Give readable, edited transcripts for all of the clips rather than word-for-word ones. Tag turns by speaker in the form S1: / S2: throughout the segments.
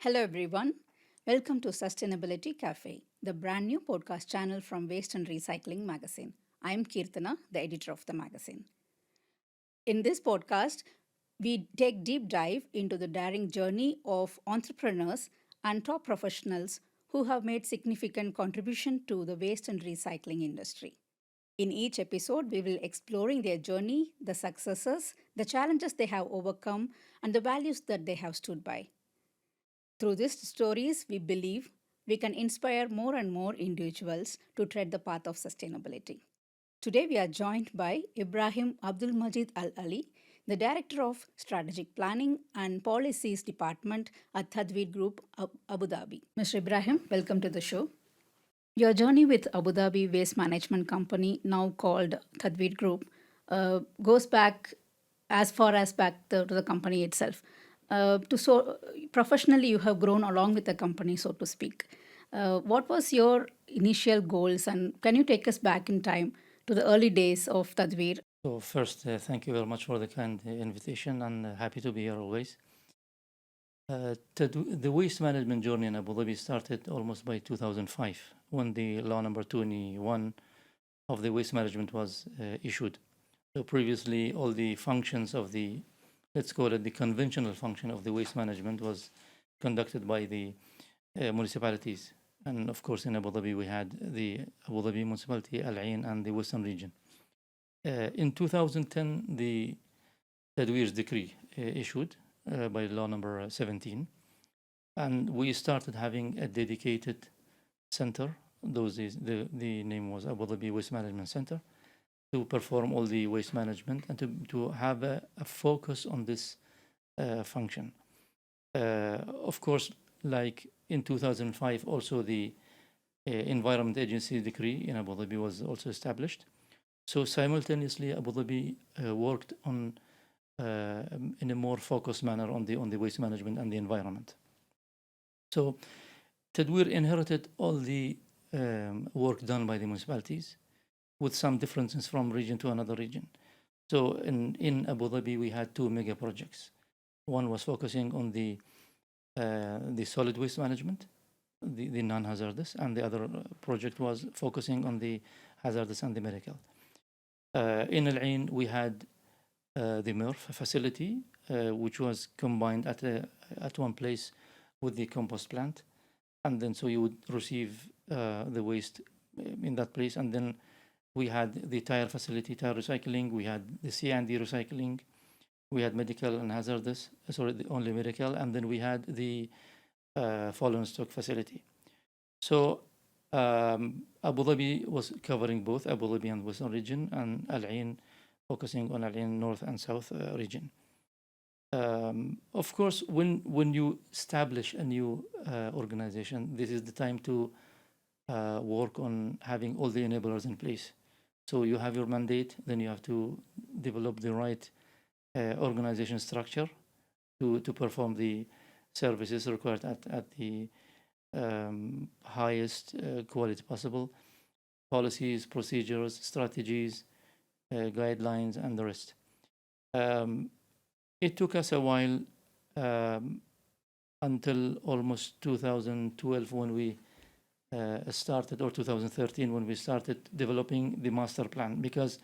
S1: Hello, everyone. Welcome to Sustainability Cafe, the brand new podcast channel from Waste and Recycling magazine. I'm Kirtana, the editor of the magazine. In this podcast, we take deep dive into the daring journey of entrepreneurs and top professionals who have made significant contribution to the waste and recycling industry. In each episode, we will exploring their journey, the successes, the challenges they have overcome, and the values that they have stood by. Through these stories, we believe we can inspire more and more individuals to tread the path of sustainability. Today, we are joined by Ibrahim Abdulmajid Al Ali, the Director of Strategic Planning and Policies Department at Tadweer Group, Abu Dhabi. Mr. Ibrahim, welcome to the show. Your journey with Abu Dhabi Waste Management Company, now called Tadweer Group, goes back as far as back to the company itself. Professionally, you have grown along with the company, so to speak. What was your initial goals, and can you take us back in time to the early days of Tadweer?
S2: So first, thank you very much for the kind invitation, and happy to be here always. The waste management journey in Abu Dhabi started almost by 2005 when the law number 21 of the waste management was issued. So previously, all the functions of the, let's call it the conventional function of the waste management, was conducted by the municipalities. And of course, in Abu Dhabi, we had the Abu Dhabi municipality, Al Ain, and the Western region. In 2010, the Tadweer's decree issued by law number 17, and we started having a dedicated center. Those days, the name was Abu Dhabi Waste Management Center, to perform all the waste management and to have a focus on this function. Of course, like in 2005, also the Environment Agency decree in Abu Dhabi was also established. So simultaneously, Abu Dhabi worked on in a more focused manner on the waste management and the environment. So Tadweer inherited all the work done by the municipalities, with some differences from region to another region. So in Abu Dhabi, we had two mega projects. One was focusing on the solid waste management, the non-hazardous, and the other project was focusing on the hazardous and the medical. In Al Ain, we had the MRF facility, which was combined at one place with the compost plant, and then so you would receive the waste in that place. And then we had the tire facility, tire recycling. We had the C&D recycling. We had medical and hazardous, only medical, and then we had the fallen stock facility. So Abu Dhabi was covering both Abu Dhabi and Western region, and Al Ain focusing on Al Ain North and South region. Of course, when you establish a new organization, this is the time to work on having all the enablers in place. So you have your mandate, then you have to develop the right organization structure to perform the services required at the highest quality possible, policies, procedures, strategies, guidelines, and the rest. It took us a while until almost 2012 when we started, or 2013 when we started developing the master plan, because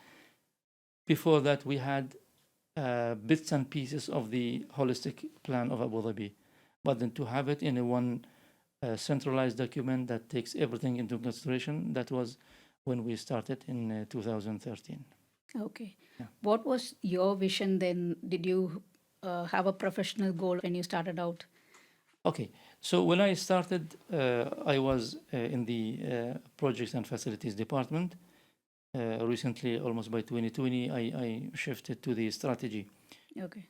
S2: before that we had bits and pieces of the holistic plan of Abu Dhabi, but then to have it in a one centralized document that takes everything into consideration, that was when we started in 2013.
S1: Okay.
S2: Yeah.
S1: What was your vision then? Did you have a professional goal when you started out?
S2: Okay, so when I started, I was in the projects and facilities department. Recently, almost by 2020, I shifted to the strategy.
S1: Okay.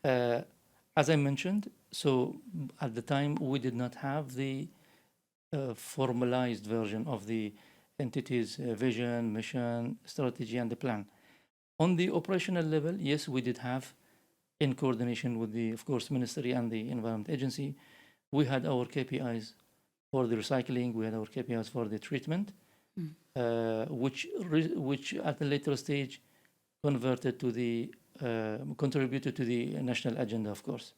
S2: As I mentioned, so at the time we did not have the formalized version of the entity's vision, mission, strategy, and the plan. On the operational level, yes, we did have, in coordination with the, of course, Ministry and the Environment Agency, we had our KPIs for the recycling, we had our KPIs for the treatment, which at a later stage contributed to the national agenda, of course.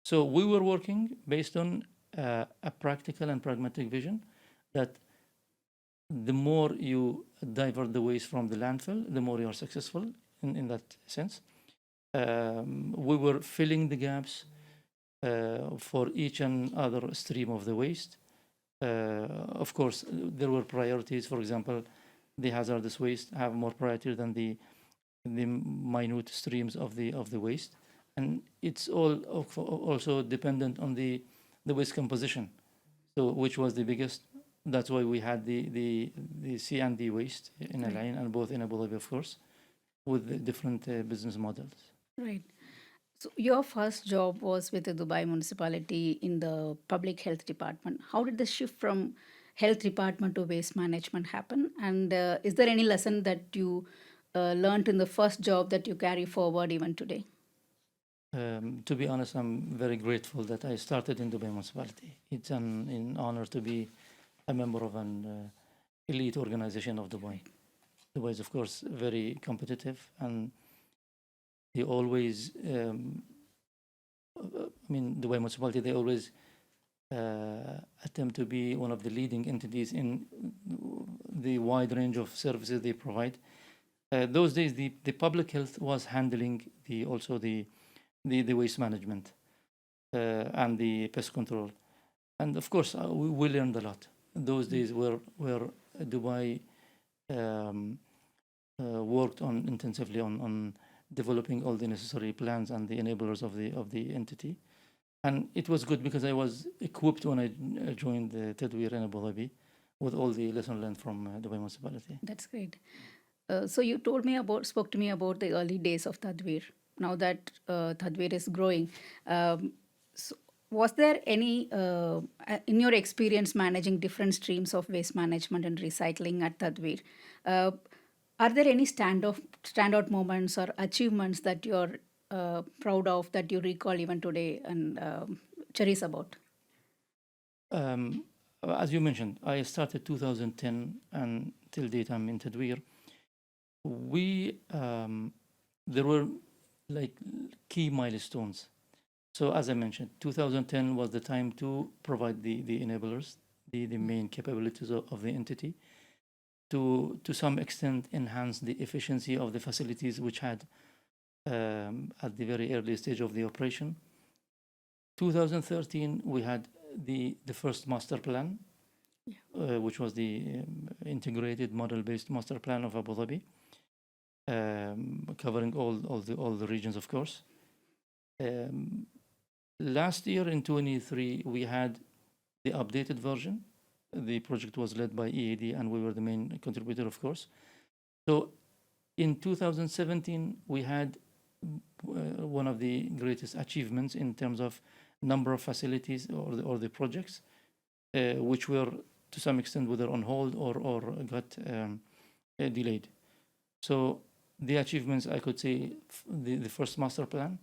S2: So we were working based on a practical and pragmatic vision that the more you divert the waste from the landfill, the more you are successful in that sense. We were filling the gaps for each and other stream of the waste. Of course, there were priorities. For example, the hazardous waste have more priority than the minute streams of the waste, and it's all also dependent on the waste composition. So, which was the biggest? That's why we had the C and D waste in Al Ain and both in Abu Dhabi, of course, with the different business models.
S1: Right. So your first job was with the Dubai municipality in the public health department. How did the shift from health department to waste management happen? And is there any lesson that you learned in the first job that you carry forward even today?
S2: To be honest, I'm very grateful that I started in Dubai municipality. It's an honor to be a member of an elite organization of Dubai. Dubai is, of course, very competitive, and they always, Dubai municipality, they always attempt to be one of the leading entities in the wide range of services they provide. Those days, the public health was handling also the waste management and the pest control, and of course, we learned a lot. Those days were Dubai worked on intensively on developing all the necessary plans and the enablers of the entity. And it was good because I was equipped when I joined the Tadweer in Abu Dhabi with all the lessons learned from Dubai municipality.
S1: That's great. So you spoke to me about the early days of Tadweer. Now that Tadweer is growing, so was there any, in your experience managing different streams of waste management and recycling at Tadweer, are there any standout moments or achievements that you're proud of, that you recall even today and cherish about?
S2: As you mentioned, I started 2010 and till date I'm in Tadweer. There were like key milestones. So as I mentioned, 2010 was the time to provide the enablers, the main capabilities of the entity, to some extent enhance the efficiency of the facilities which had at the very early stage of the operation. 2013 we had the first master plan, which was the integrated model-based master plan of Abu Dhabi, covering all the regions, of course. Last year in 23 we had the updated version. The project was led by EAD and we were the main contributor, of course. So in 2017 we had one of the greatest achievements in terms of number of facilities or the projects, which were to some extent whether on hold or got delayed. So the achievements, I could say, the first master plan,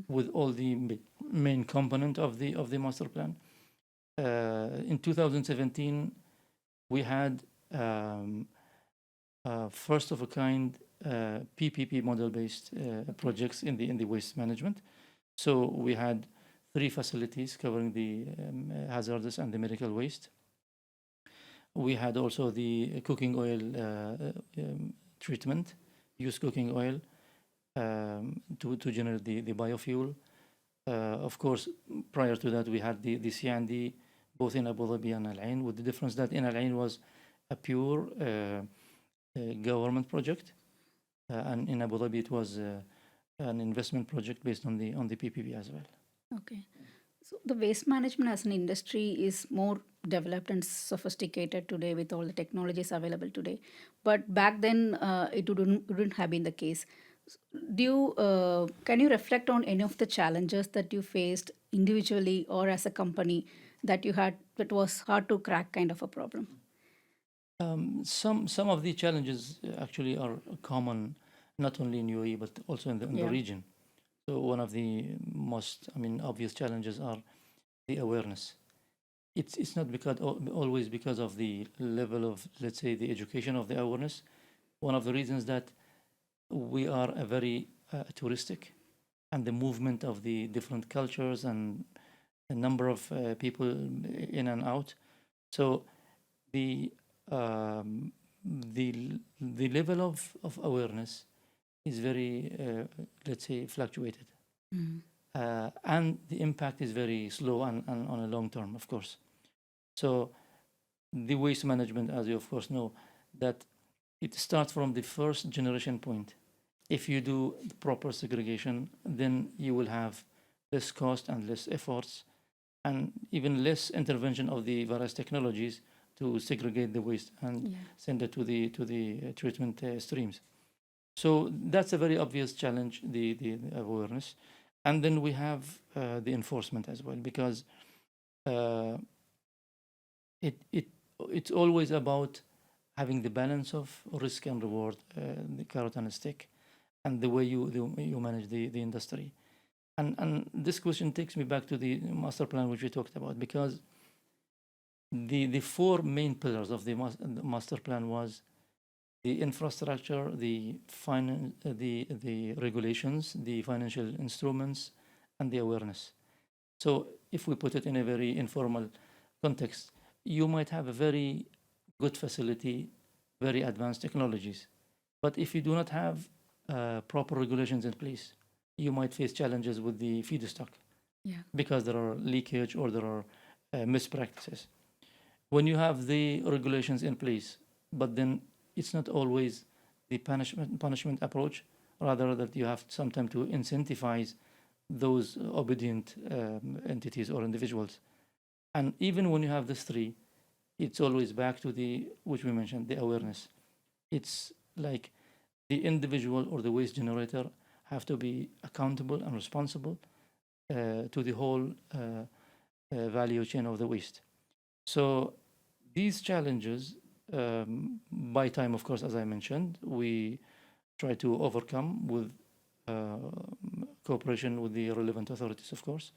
S2: with all the main component of the master plan. In 2017, we had first of a kind PPP model-based projects in the waste management. So we had 3 facilities covering the hazardous and the medical waste. We had also the cooking oil treatment, used cooking oil to generate the biofuel. Of course, prior to that, we had the C&D both in Abu Dhabi and Al Ain, with the difference that in Al Ain was a pure government project, and in Abu Dhabi it was an investment project based on the PPP as well.
S1: Okay. So the waste management as an industry is more developed and sophisticated today with all the technologies available today. But back then, it wouldn't have been the case. Can you reflect on any of the challenges that you faced individually or as a company that you had that was hard to crack kind of a problem?
S2: Some of the challenges actually are common, not only in UAE but also in the region. So one of the most, obvious challenges are the awareness. It's not always because of the level of, let's say, the education of the awareness. One of the reasons that we are a very touristic, and the movement of the different cultures and number of people in and out. So the um, the level of awareness is very, let's say, fluctuated. And the impact is very slow and on a long term, of course. So the waste management, as you of course know, that it starts from the first generation point. If you do the proper segregation, then you will have less cost and less efforts and even less intervention of the various technologies to segregate the waste and send it to the treatment streams. So that's a very obvious challenge, the awareness. And then we have the enforcement as well, because uh, it's always about having the balance of risk and reward, the carrot and stick, and the way you manage the industry. And this question takes me back to the master plan which we talked about, because the four main pillars of the master plan was the infrastructure, the regulations, the financial instruments, and the awareness. So if we put it in a very informal context, you might have a very good facility, very advanced technologies, but if you do not have proper regulations in place, you might face challenges with the feedstock, because there are leakage or there are mispractices. When you have the regulations in place, but then it's not always the punishment approach, rather that you have sometimes to incentivize those obedient entities or individuals. And even when you have these three, it's always back to the, which we mentioned, the awareness. It's like the individual or the waste generator have to be accountable and responsible to the whole value chain of the waste. So these challenges, by time, of course, as I mentioned, we try to overcome with cooperation with the relevant authorities, of course,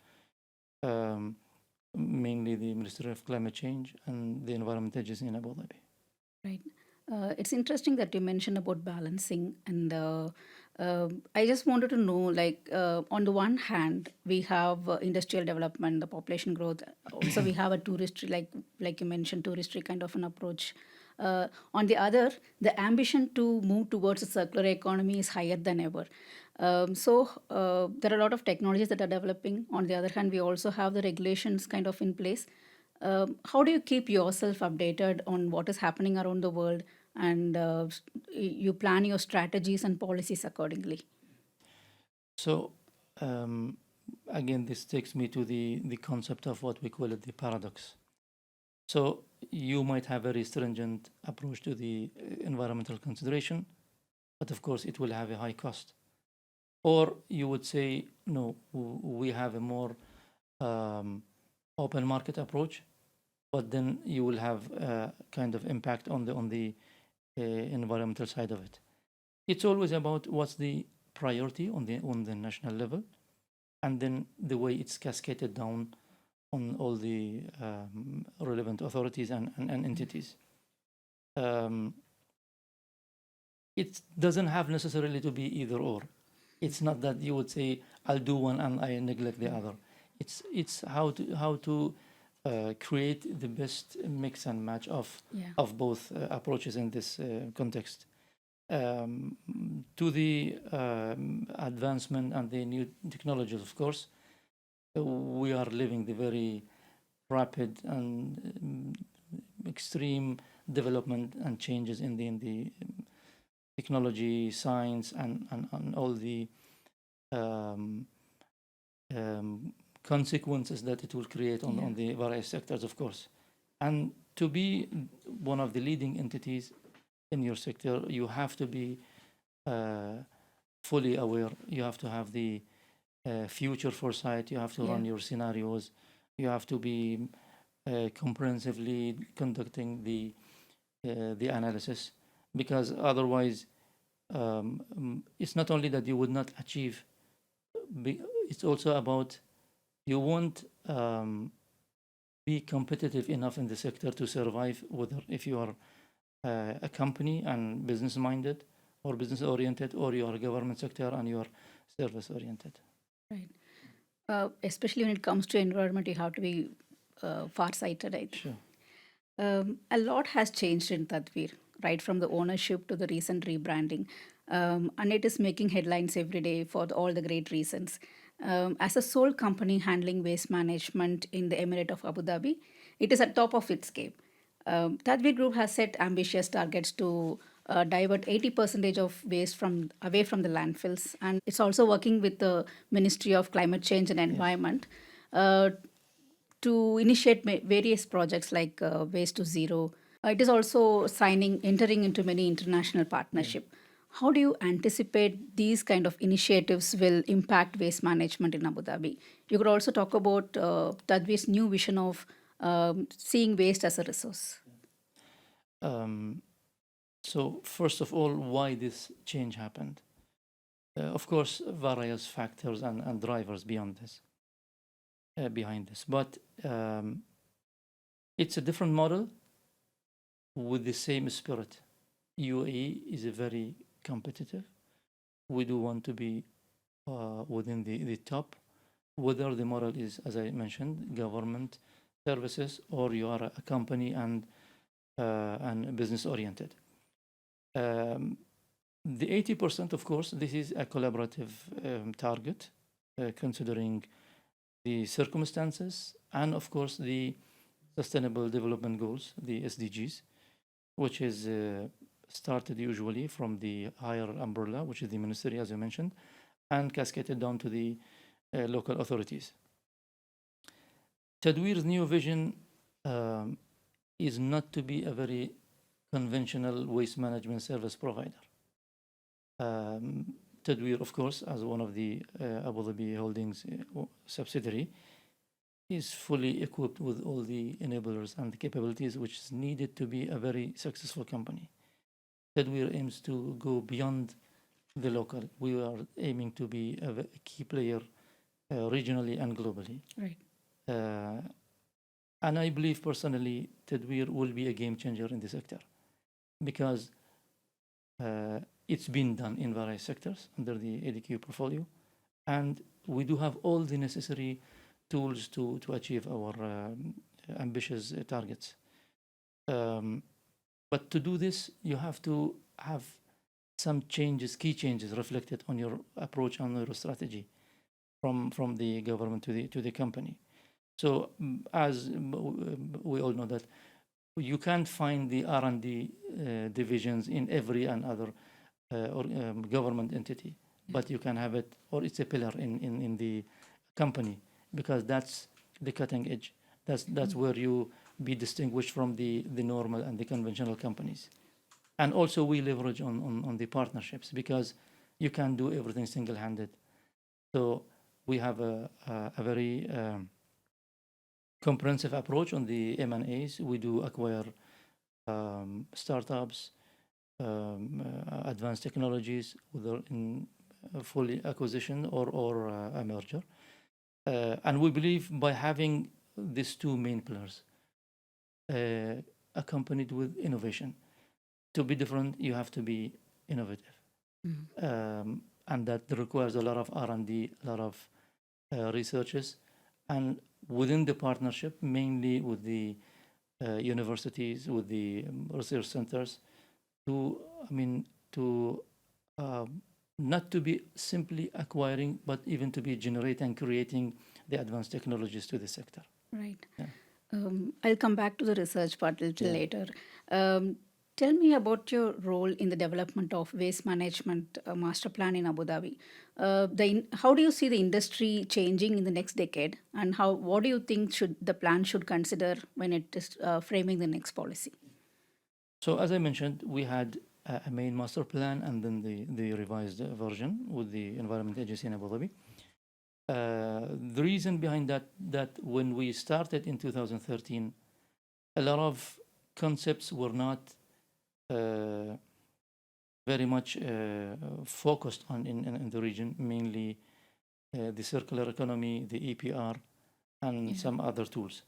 S2: mainly the Ministry of Climate Change and the Environment Agency in Abu Dhabi.
S1: Right. It's interesting that you mentioned about balancing, and I just wanted to know, like, on the one hand, we have industrial development, the population growth. Also, we have a touristry, like you mentioned, touristry kind of an approach. On the other, the ambition to move towards a circular economy is higher than ever. There are a lot of technologies that are developing. On the other hand, we also have the regulations kind of in place. How do you keep yourself updated on what is happening around the world, and you plan your strategies and policies accordingly?
S2: So again, this takes me to the concept of what we call it the paradox. So you might have a very stringent approach to the environmental consideration, but of course it will have a high cost. Or you would say, no, we have a more open market approach, but then you will have a kind of impact on the environmental side of it. It's always about what's the priority on the national level, and then the way it's cascaded down on all the relevant authorities and entities. It doesn't have necessarily to be either or. It's not that you would say I'll do one and I neglect the other. It's how to create the best mix and match of both approaches in this context. To the advancement and the new technologies, of course, we are living the very rapid and extreme development and changes in the technology, science, and all the consequences that it will create on the various sectors, of course. And to be one of the leading entities in your sector, you have to be fully aware. You have to have the future foresight. You have to run your scenarios. You have to be comprehensively conducting the analysis, because otherwise it's not only that you would not achieve, it's also about you won't be competitive enough in the sector to survive, whether if you are a company and business minded or business oriented, or you are a government sector and you are service oriented.
S1: Right. Especially when it comes to environment, you have to be far-sighted, I think.
S2: Sure.
S1: A lot has changed in Tadweer, right from the ownership to the recent rebranding. And it is making headlines every day for all the great reasons. As a sole company handling waste management in the Emirate of Abu Dhabi, it is at top of its game. Tadweer Group has set ambitious targets to divert 80% of waste from away from the landfills, and it's also working with the Ministry of Climate Change and
S2: Yes.
S1: Environment uh, to initiate various projects like Waste to Zero. It is also entering into many international
S2: Yeah.
S1: partnership. How do you anticipate these kind of initiatives will impact waste management in Abu Dhabi? You could also talk about Tadweer's new vision of seeing waste as a resource.
S2: Um, so first of all, why this change happened? Of course, various factors and drivers beyond this, behind this, but it's a different model with the same spirit. UAE is a very competitive. We do want to be within the top, whether the model is, as I mentioned, government services or you are a company and business oriented. The 80%, of course, this is a collaborative target, considering the circumstances and, of course, the Sustainable Development Goals, the SDGs, which is started usually from the higher umbrella, which is the ministry, as you mentioned, and cascaded down to the local authorities. Tadweer's new vision um, is not to be a very conventional waste management service provider. Um, Tadweer, of course, as one of the Abu Dhabi Holdings subsidiary, is fully equipped with all the enablers and the capabilities which is needed to be a very successful company. Tadweer aims to go beyond the local. We are aiming to be a key player regionally and globally.
S1: Right.
S2: Uh, and I believe personally Tadweer will be a game changer in the sector because uh, it's been done in various sectors under the ADQ portfolio, and we do have all the necessary tools to achieve our ambitious targets. But to do this, you have to have some changes, key changes reflected on your approach and your strategy from the government to the company. So as we all know that you can't find the R&D divisions in every and other government entity, but you can have it, or it's a pillar in the company, because that's the cutting edge. That's where you be distinguished from the normal and the conventional companies. And also we leverage on the partnerships because you can't do everything single-handed. So we have a very comprehensive approach on the M&As. We do acquire startups, advanced technologies, whether in fully acquisition or a merger. And we believe by having these two main pillars accompanied with innovation. To be different, you have to be innovative. And that requires a lot of R&D, a lot of researches, and within the partnership, mainly with the universities, with the research centers, to to not to be simply acquiring, but even to be generating and creating the advanced technologies to the sector.
S1: Right.
S2: Yeah.
S1: I'll come back to the research part a little
S2: Yeah.
S1: later. Tell me about your role in the development of waste management master plan in Abu Dhabi. How do you see the industry changing in the next decade, and what do you think should the plan should consider when it is framing the next policy?
S2: So as I mentioned, we had a main master plan and then the revised version with the Environment Agency in Abu Dhabi. The reason behind that when we started in 2013, a lot of concepts were not very much focused on in the region, mainly the circular economy, the EPR, and some other tools.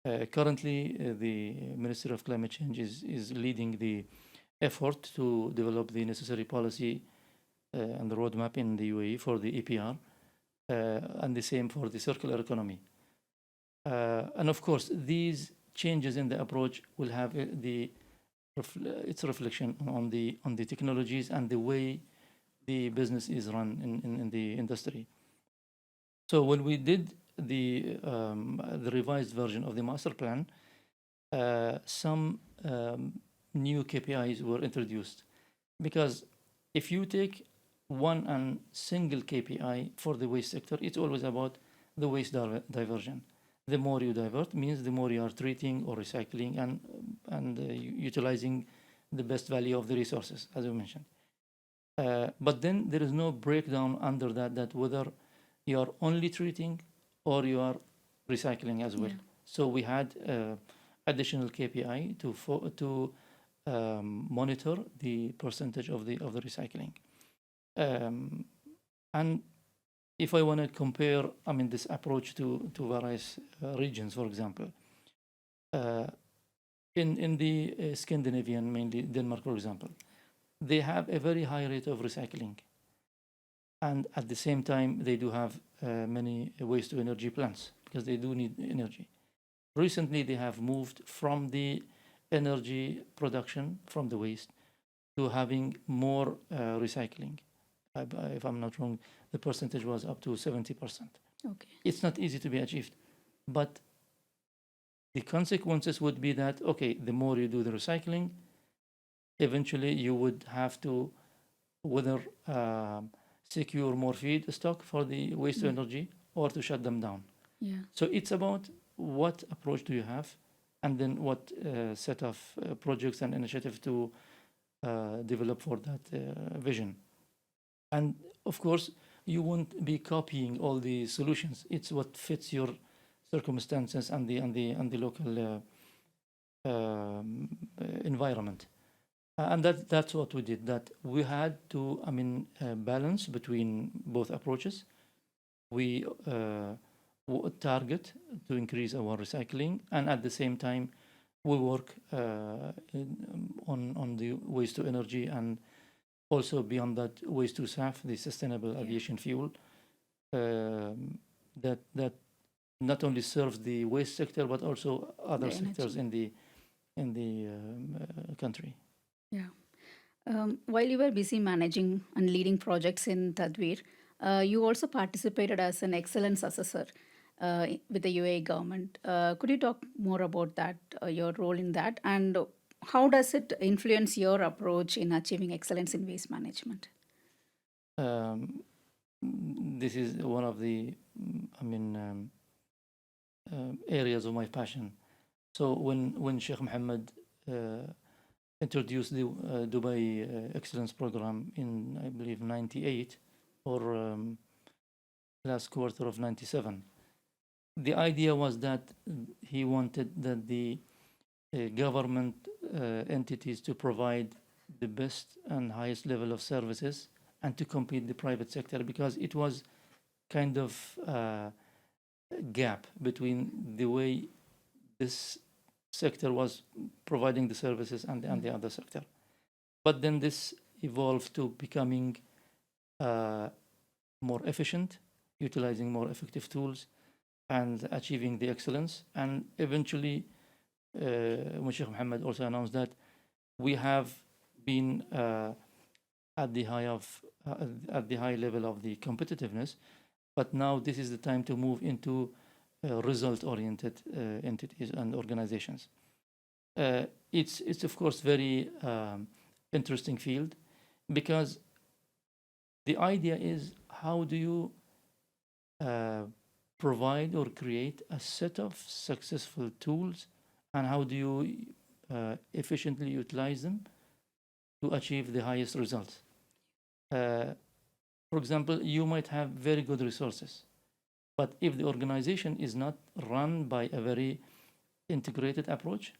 S2: Currently, the Ministry of Climate Change is leading the effort to develop the necessary policy and the roadmap in the UAE for the EPR. and the same for the circular economy. And of course, these changes in the approach will have its reflection on the technologies and the way the business is run in the industry. So when we did the revised version of the master plan, some new KPIs were introduced, because if you take one and single KPI for the waste sector, it's always about the waste diversion. The more you divert means the more you are treating or recycling and utilizing the best value of the resources, as we mentioned. But then there is no breakdown under that whether you are only treating or you are recycling as well. So we had additional KPI to monitor the percentage of the recycling. And if I want to compare, this approach to various regions, for example, in the Scandinavian, mainly Denmark, for example, they have a very high rate of recycling. And at the same time, they do have many waste to energy plants, because they do need energy. Recently, they have moved from the energy production from the waste to having more recycling. If I'm not wrong, the percentage was up to 70%.
S1: Okay.
S2: It's not easy to be achieved, but the consequences would be that, okay, the more you do the recycling, eventually you would have to whether secure more feedstock for the waste to energy or to shut them down.
S1: Yeah.
S2: So it's about what approach do you have, and then what set of projects and initiatives to develop for that vision. And of course, you won't be copying all the solutions. It's what fits your circumstances and the local environment. And that's what we did. That we had to, balance between both approaches. We target to increase our recycling, and at the same time, we work on the waste to energy, and also beyond that, waste to SAF, the sustainable aviation fuel, that not only serves the waste sector but also other sectors in the country.
S1: Yeah. While you were busy managing and leading projects in Tadweer, you also participated as an excellence assessor with the UAE government. Could you talk more about that, your role in that, and how does it influence your approach in achieving excellence in waste management?
S2: This is one of the, areas of my passion. So when Sheikh Mohammed introduced the Dubai Excellence Program in, I believe, 98 or last quarter of 97, the idea was that he wanted that the government entities to provide the best and highest level of services and to compete the private sector, because it was kind of gap between the way this sector was providing the services and the other sector. But then this evolved to becoming more efficient, utilizing more effective tools, and achieving the excellence. And eventually, when Sheikh Mohammed also announced that we have been at the high level of the competitiveness, but now this is the time to move into result-oriented entities and organizations. It's of course very interesting field, because the idea is, how do you provide or create a set of successful tools, and how do you efficiently utilize them to achieve the highest results. For example, you might have very good resources, but if the organization is not run by a very integrated approach,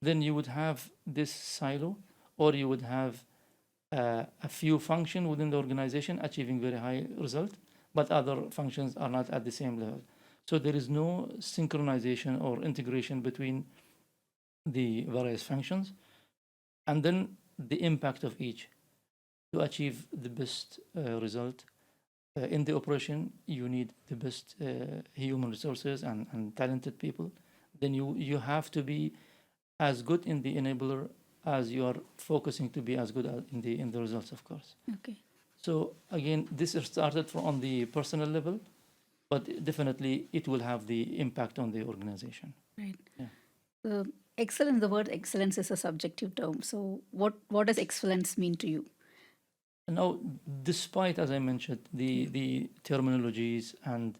S2: then you would have this silo, or you would have a few functions within the organization achieving very high result, but other functions are not at the same level. So there is no synchronization or integration between the various functions, and then the impact of each to achieve the best result in the operation, you need the best human resources and talented people. Then you have to be as good in the enabler as you are focusing to be as good in the results, of course.
S1: Okay.
S2: So again, this is started from on the personal level, but definitely it will have the impact on the organization.
S1: Right.
S2: Yeah.
S1: Excellence, the word excellence is a subjective term. So what does excellence mean to you?
S2: Now, despite, as I mentioned, the terminologies and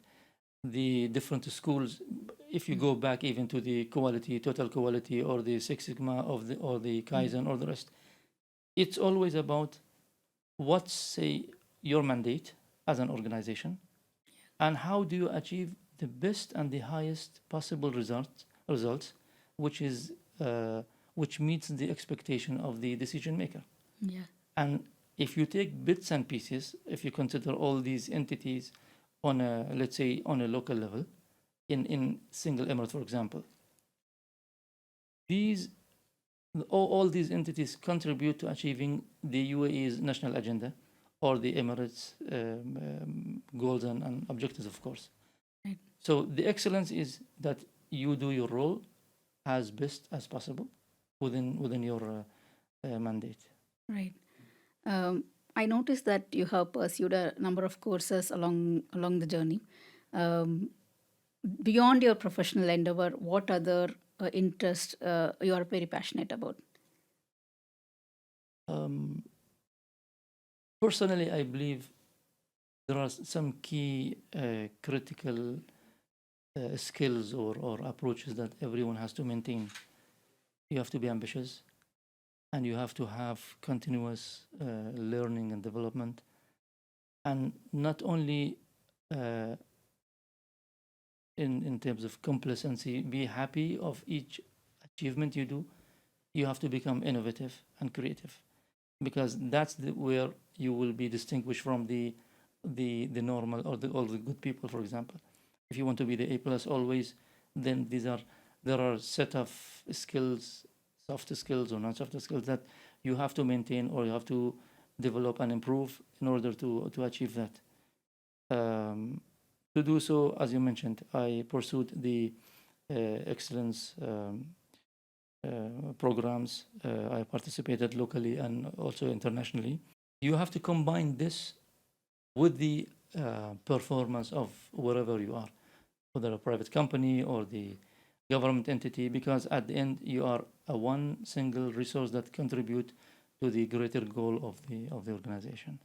S2: the different schools, if you go back even to the quality, total quality, or the Six Sigma of the or the Kaizen or the rest, it's always about what's say your mandate as an organization, and how do you achieve the best and the highest possible results, which is which meets the expectation of the decision maker.
S1: Yeah.
S2: And if you take bits and pieces, if you consider all these entities on a, let's say, on a local level, in single emirate, for example, these all these entities contribute to achieving the UAE's national agenda or the Emirates' goals and objectives, of course.
S1: Right.
S2: So the excellence is that you do your role as best as possible within your mandate.
S1: Right. I noticed that you have pursued a number of courses along the journey. Beyond your professional endeavor, what other interests you are very passionate about?
S2: Personally, I believe there are some key critical skills or approaches that everyone has to maintain. You have to be ambitious, and you have to have continuous learning and development, and not only in terms of complacency, be happy of each achievement you do. You have to become innovative and creative, because that's where you will be distinguished from the normal or the good people. For example, if you want to be the A plus always, then there are set of skills, soft skills or non-soft skills, that you have to maintain or you have to develop and improve in order to achieve that. To do so, as you mentioned, I pursued the excellence programs. I participated locally and also internationally. You have to combine this with the performance of wherever you are, whether a private company or the government entity, because at the end you are a one single resource that contribute to the greater goal of the organization.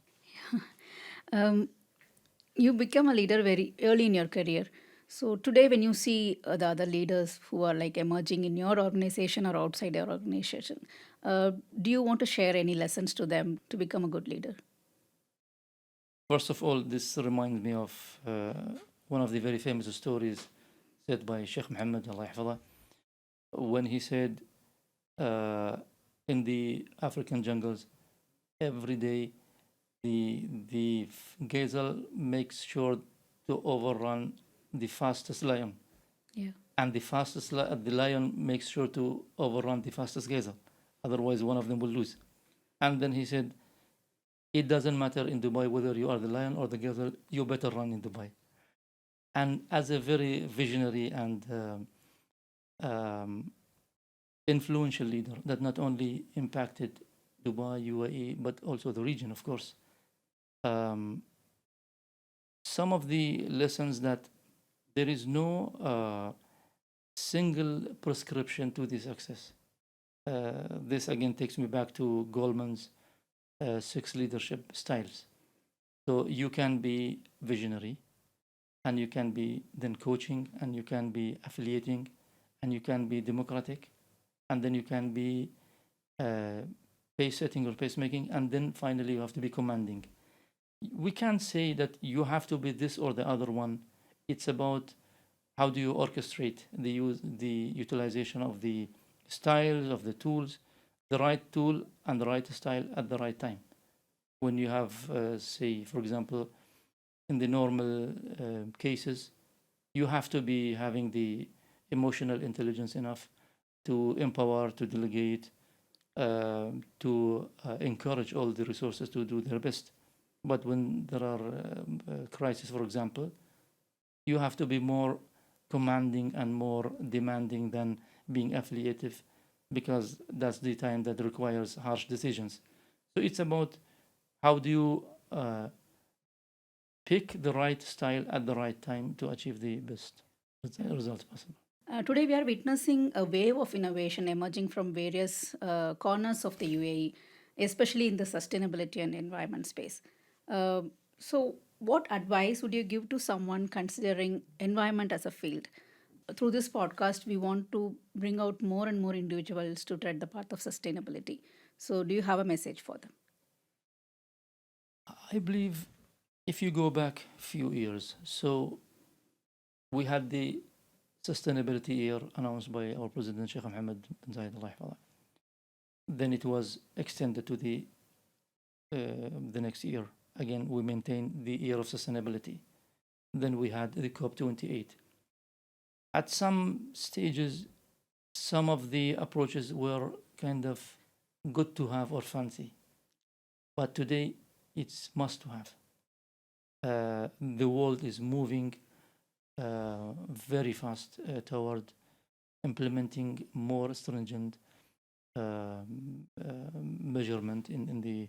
S1: You become a leader very early in your career. So today, when you see the other leaders who are like emerging in your organization or outside your organization, do you want to share any lessons to them to become a good leader?
S2: First of all, this reminds me of one of the very famous stories said by Sheikh Muhammad Al Ali, when he said, in the African jungles, every day the gazelle makes sure to overrun the fastest lion,
S1: Yeah.
S2: and the lion makes sure to overrun the fastest gazelle. Otherwise, one of them will lose. And then he said, it doesn't matter in Dubai whether you are the lion or the gazelle, you better run in Dubai. And as a very visionary and influential leader that not only impacted Dubai, UAE, but also the region, of course, some of the lessons that there is no single prescription to the success. This again takes me back to Goldman's 6 leadership styles. So you can be visionary, and you can be then coaching, and you can be affiliating, and you can be democratic, and then you can be pace setting or pace making, and then finally you have to be commanding. We can't say that you have to be this or the other one. It's about how do you orchestrate the utilization of the styles, of the tools, the right tool and the right style at the right time. When you have, say, for example, in the normal cases, you have to be having the emotional intelligence enough to empower, to delegate, to encourage all the resources to do their best. But when there are crises, for example, you have to be more commanding and more demanding than being affiliative, because that's the time that requires harsh decisions. So it's about how do you pick the right style at the right time to achieve the best results possible.
S1: Today, we are witnessing a wave of innovation emerging from various corners of the UAE, especially in the sustainability and environment space. So, what advice would you give to someone considering environment as a field? Through this podcast, we want to bring out more and more individuals to tread the path of sustainability. So, do you have a message for them?
S2: I believe if you go back a few years, so we had the sustainability year announced by our president Sheikh Mohammed bin Zayed Al Ali. Then it was extended to the next year. Again, we maintained the year of sustainability. Then we had the COP28. At some stages, some of the approaches were kind of good to have or fancy, but today it's must to have. The world is moving very fast toward implementing more stringent measurement in the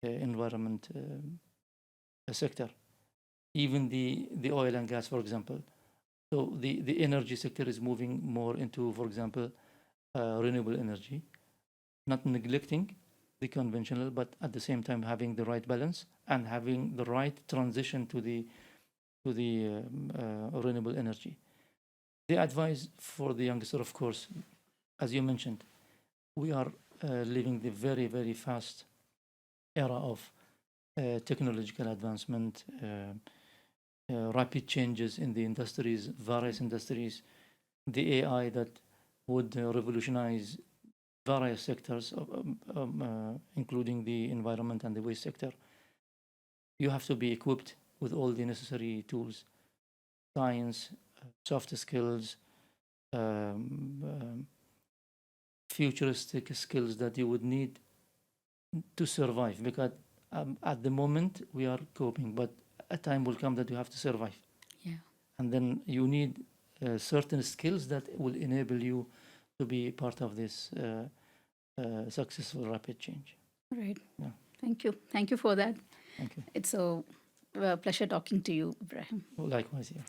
S2: environment sector. Even the oil and gas, for example. So the energy sector is moving more into, for example, renewable energy, not neglecting the conventional, but at the same time having the right balance and having the right transition to the renewable energy. The advice for the youngster, of course, as you mentioned, we are living the very, very fast era of technological advancement, rapid changes in the industries, various industries, the AI that would revolutionize various sectors, including the environment and the waste sector. You have to be equipped with all the necessary tools, science, soft skills, futuristic skills that you would need to survive, because at the moment we are coping, but a time will come that you have to survive.
S1: Yeah.
S2: And then you need certain skills that will enable you to be part of this successful rapid change.
S1: Right.
S2: Yeah.
S1: Thank you. Thank you for that.
S2: Thank you.
S1: It's a pleasure talking to you, Ibrahim.
S2: Likewise, yeah.